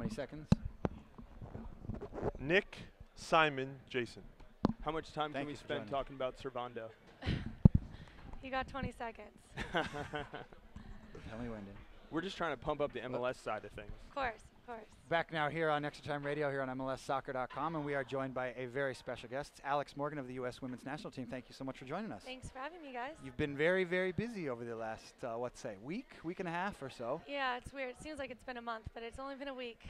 many seconds? Nick, Simon, Jason. How much time Thank can we you for spend joining. talking about Servando? You got 20 seconds. Tell me when, dude. We're just trying to pump up the MLS side of things. Of course, of course. Back now here on ExtraTime Radio here on MLSsoccer.com, and we are joined by a very special guest. It's Alex Morgan of the U.S. Women's National Team. Thank you so much for joining us. Thanks for having me, guys. You've been very, very busy over the last, week and a half or so. Yeah, it's weird. It seems like it's been a month, but it's only been a week.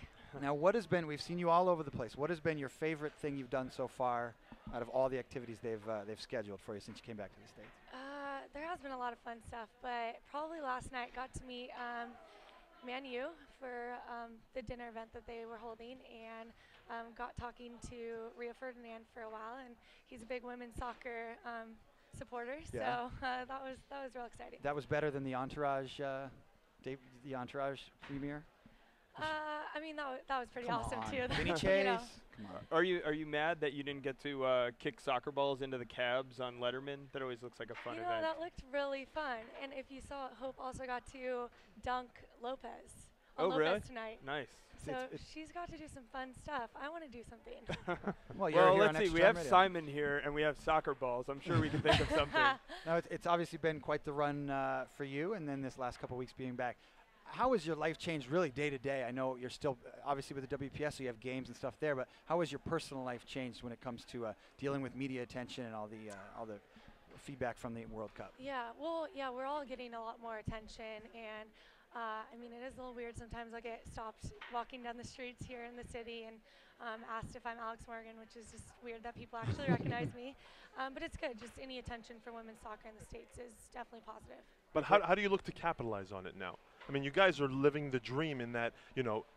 Now, we've seen you all over the place. What has been your favorite thing you've done so far out of all the activities they've scheduled for you since you came back to the States? There has been a lot of fun stuff, but probably last night got to meet Man U for the dinner event that they were holding, and got talking to Rio Ferdinand for a while, and he's a big women's soccer supporter, Yeah. so that was real exciting. That was better than the Entourage, the Entourage premiere. I mean, that was pretty Come awesome on. too. Vinny You Chase. know. Come on. Are you mad that you didn't get to kick soccer balls into the cabs on Letterman? That always looks like a fun You know, event. that looked really fun. And if you saw, Hope also got to dunk Lopez on Oh, Lopez really? tonight. Nice. So It's- she's got to do some fun stuff. I want to do something. Well, you're Well, here let's on see. We ExtraTime have Radio. Simon here, and we have soccer balls. I'm sure we can think of something. Now, it's obviously been quite the run for you, and then this last couple of weeks being back. How has your life changed really day to day? I know you're still obviously with the WPS, so you have games and stuff there, but how has your personal life changed when it comes to dealing with media attention and all the feedback from the World Cup? Yeah, well, yeah, we're all getting a lot more attention, and I mean, it is a little weird sometimes. I get stopped walking down the streets here in the city and asked if I'm Alex Morgan, which is just weird that people actually recognize me. But it's good. Just any attention for women's soccer in the States is definitely positive. But how do you look to capitalize on it now? I mean, you guys are living the dream in that,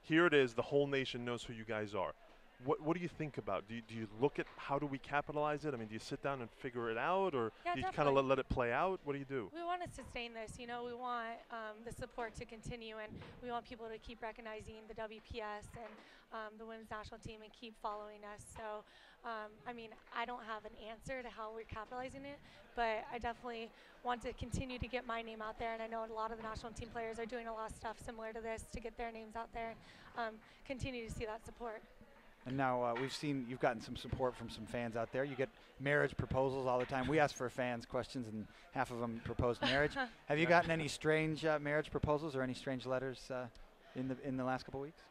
here it is, the whole nation knows who you guys are. What do you think about? Do you look at how do we capitalize it? I mean, do you sit down and figure it out, or Yeah, do you kind definitely. of let it play out? What do you do? We want to sustain this. You know, we want the support to continue, and we want people to keep recognizing the WPS and the women's national team and keep following us. So, I mean, I don't have an answer to how we're capitalizing it, but I definitely want to continue to get my name out there, and I know a lot of the national team players are doing a lot of stuff similar to this to get their names out there and continue to see that support. And now we've seen you've gotten some support from some fans out there. You get marriage proposals all the time. We ask for fans questions, and half of them propose marriage. Have you gotten any strange marriage proposals or any strange letters in the last couple of weeks?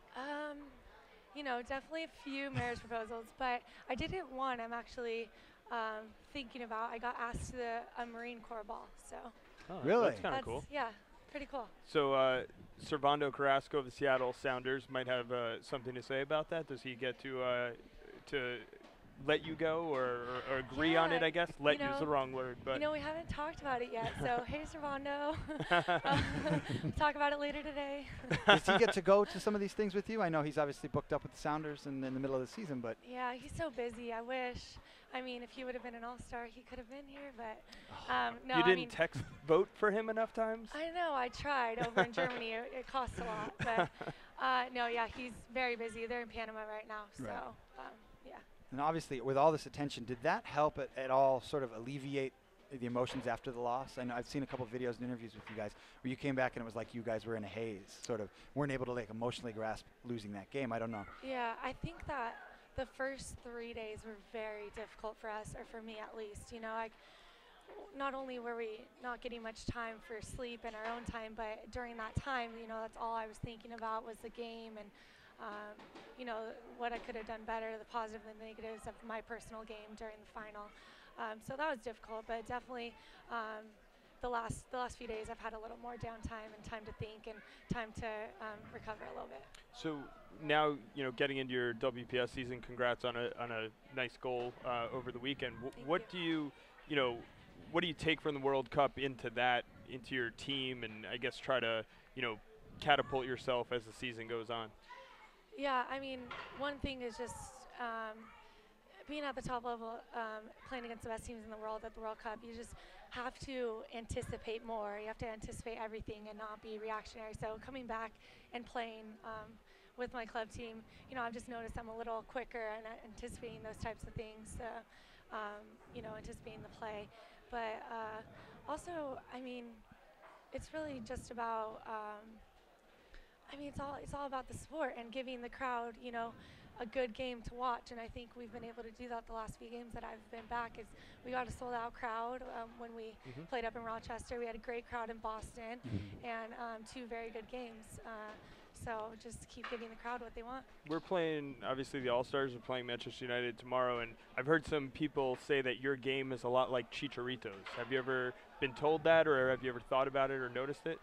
You know, definitely a few marriage proposals, but I didn't one. I'm actually thinking about. I got asked to the Marine Corps ball, so Oh, Really? That's kind of cool. yeah, pretty cool. So Servando Carrasco of the Seattle Sounders might have something to say about that. Does he get to let you go or agree on it, Yeah, I guess? Let you use know- the wrong word. But You know, we haven't talked about it yet, so hey, Servando. Talk about it later today. Does he get to go to some of these things with you? I know he's obviously booked up with the Sounders in the middle of the season, but Yeah, he's so busy. I wish. I mean, if he would have been an all-star, he could have been here, but no, you I didn't mean, text vote for him enough times? I know, I tried over in Germany. It costs a lot, but no, yeah, he's very busy. They're in Panama right now, so Right. yeah. and obviously with all this attention, did that help at all sort of alleviate the emotions after the loss? I know I've seen a couple of videos and interviews with you guys where you came back and it was like you guys were in a haze, sort of weren't able to like emotionally grasp losing that game. I don't know. Yeah, I think that the first 3 days were very difficult for us, or for me at least. You know, like not only were we not getting much time for sleep and our own time, but during that time, you know, that's all I was thinking about was the game and, you know, what I could have done better, the positive and the negatives of my personal game during the final. So that was difficult, but definitely the last few days I've had a little more downtime and time to think and time to recover a little bit. So now, getting into your WPS season, congrats on a nice goal over the weekend. Thank What you. do you, what do you take from the World Cup into your team, and I guess try to, catapult yourself as the season goes on? Yeah, I mean, one thing is just being at the top level, playing against the best teams in the world at the World Cup. You just have to anticipate more. You have to anticipate everything and not be reactionary. So coming back and playing with my club team, I've just noticed I'm a little quicker and anticipating those types of things, anticipating the play. But also, I mean, it's really just about I mean, it's all about the sport and giving the crowd, you know, a good game to watch. And I think we've been able to do that the last few games that I've been back. Is we got a sold-out crowd when we played up in Rochester. We had a great crowd in Boston, and 2 very good games. So just keep giving the crowd what they want. We're playing, obviously the All-Stars are playing Manchester United tomorrow, and I've heard some people say that your game is a lot like Chicharito's. Have you ever been told that, or have you ever thought about it or noticed it?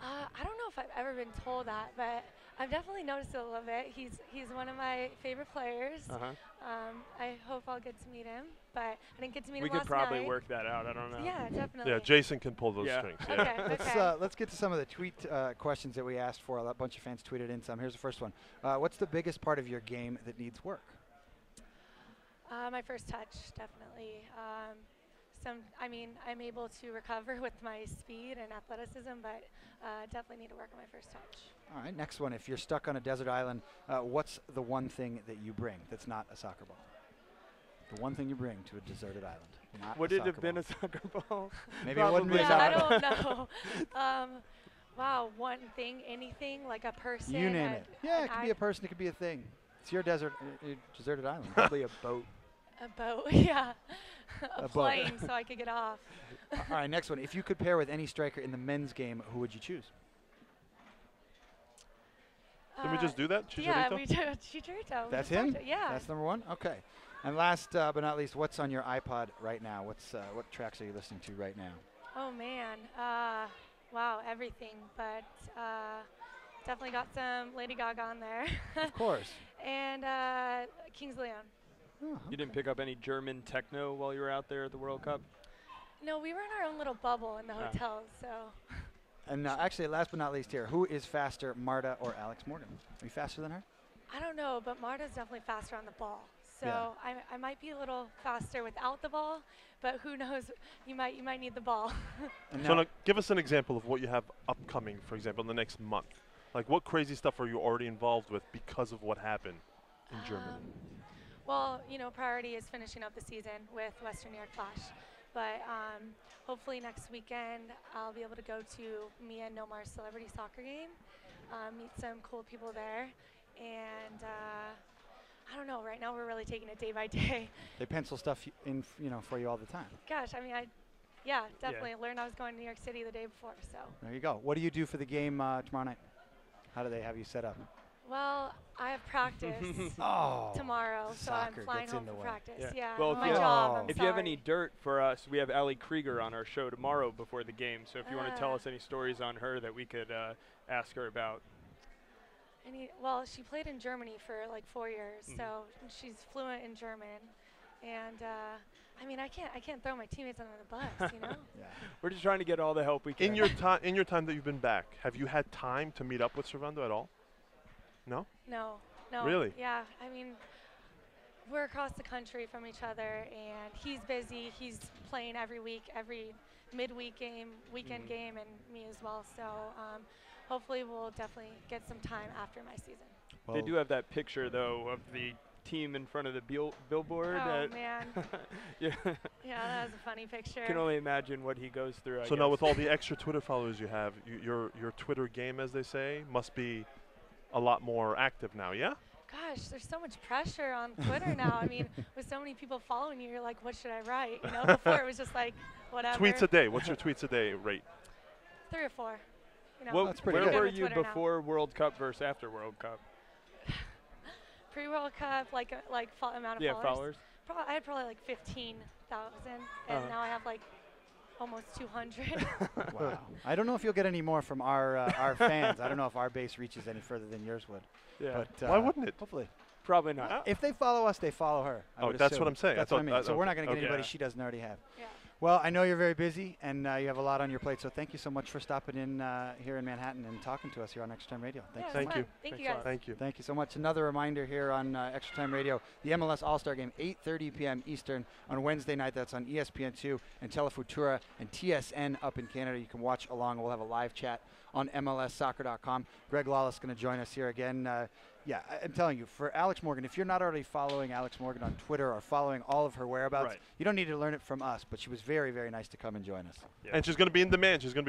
I don't know if I've ever been told that, but I've definitely noticed it a little bit. He's one of my favorite players. I hope I'll get to meet him, but I didn't get to meet him last night. We could probably work that out. I don't know. Yeah, definitely. Yeah, Jason can pull those strings. Okay, Yeah. Let's get to some of the tweet questions that we asked for. A bunch of fans tweeted in some. Here's the first one. What's the biggest part of your game that needs work? My first touch, definitely. I'm able to recover with my speed and athleticism, but definitely need to work on my first touch. All right, next one. If you're stuck on a desert island, what's the one thing that you bring that's not a soccer ball? The one thing you bring to a deserted island. Would it have been a soccer ball? Maybe it wouldn't be a Yeah, soccer I don't know. Wow, one thing, anything, like a person. You name it. Yeah, it could be a person. It could be a thing. It's your deserted island. Probably a boat. A boat, yeah. A boat. plane, so I could get off. All right, next one. If you could pair with any striker in the men's game, who would you choose? Can we just do that, Chicharito? Yeah, we do. Chicharito. That's him? Yeah. That's number one? Okay. And last but not least, what's on your iPod right now? What tracks are you listening to right now? Oh, man. Wow, everything. But definitely got some Lady Gaga on there. Of course. And Kings Leon. Oh, You didn't pick up any German techno while you were out there at the World Cup? No, we were in our own little bubble in the hotel, so. And actually, last but not least here, who is faster, Marta or Alex Morgan? Are you faster than her? I don't know, but Marta's definitely faster on the ball. So Yeah. I might be a little faster without the ball, but who knows? You might need the ball. And So now- now give us an example of what you have upcoming, for example, in the next month. Like what crazy stuff are you already involved with because of what happened in Germany? Well, you know, priority is finishing up the season with Western New York Flash. But hopefully next weekend I'll be able to go to Mia and Nomar's celebrity soccer game, meet some cool people there, and I don't know. Right now we're really taking it day by day. They pencil stuff in, for you all the time. Gosh, I mean, definitely learned I was going to New York City the day before. So. There you go. What do you do for the game tomorrow night? How do they have you set up? Well, I have practice tomorrow, so I'm soccer flying gets in home the for way. practice. Yeah. Yeah, Well, if my you- job. I'm If you have sorry. any dirt for us, we have Ali Krieger on our show tomorrow before the game. So if you want to tell us any stories on her that we could ask her about. Well, she played in Germany for like 4 years, so she's fluent in German. And I mean, I can't throw my teammates under the bus, you know. Yeah. We're just trying to get all the help we can. In your time that you've been back, have you had time to meet up with Servando at all? No? No. Really? Yeah, I mean, we're across the country from each other, and he's busy. He's playing every week, every midweek game, weekend game, and me as well. So hopefully we'll definitely get some time after my season. Well, They do have that picture, though, of the team in front of the billboard. Oh, man. Yeah. Yeah, that was a funny picture. Can only imagine what he goes through. So now with all the extra Twitter followers you have, your Twitter game, as they say, must be a lot more active now, yeah? Gosh, there's so much pressure on Twitter now. I mean, with so many people following you, you're like, what should I write? You know, before it was just like, whatever. Tweets a day. What's your tweets a day rate? 3 or 4. You know, Well, That's pretty where good. were with you Twitter now. before World Cup versus after World Cup? Pre-World Cup, amount of Yeah, followers. followers. I had probably like 15,000, and now I have like almost 200. Wow. I don't know if you'll get any more from our fans. I don't know if our base reaches any further than yours would. Yeah. But Why wouldn't it? Hopefully. Probably not. If they follow us, they follow her. I Oh, would that's assume. what I'm saying. I That's what I thought mean. that- So we're not going to get okay. anybody Yeah. she doesn't already have. Yeah. Well, I know you're very busy and you have a lot on your plate, so thank you so much for stopping in here in Manhattan and talking to us here on ExtraTime Radio. Thanks. Yeah, it was Thank fun. you. Thank Thanks you a guys. lot. Thank you. Thank you so much. Another reminder here on ExtraTime Radio, the MLS All Star Game, 8:30 p.m. Eastern on Wednesday night. That's on ESPN2 and Telefutura and TSN up in Canada. You can watch along. We'll have a live chat on MLSsoccer.com. Greg Lawless is going to join us here again. Yeah, I'm telling you, for Alex Morgan, if you're not already following Alex Morgan on Twitter or following all of her whereabouts, Right. you don't need to learn it from us. But she was very, very nice to come and join us. And she's going to be in demand. She's going to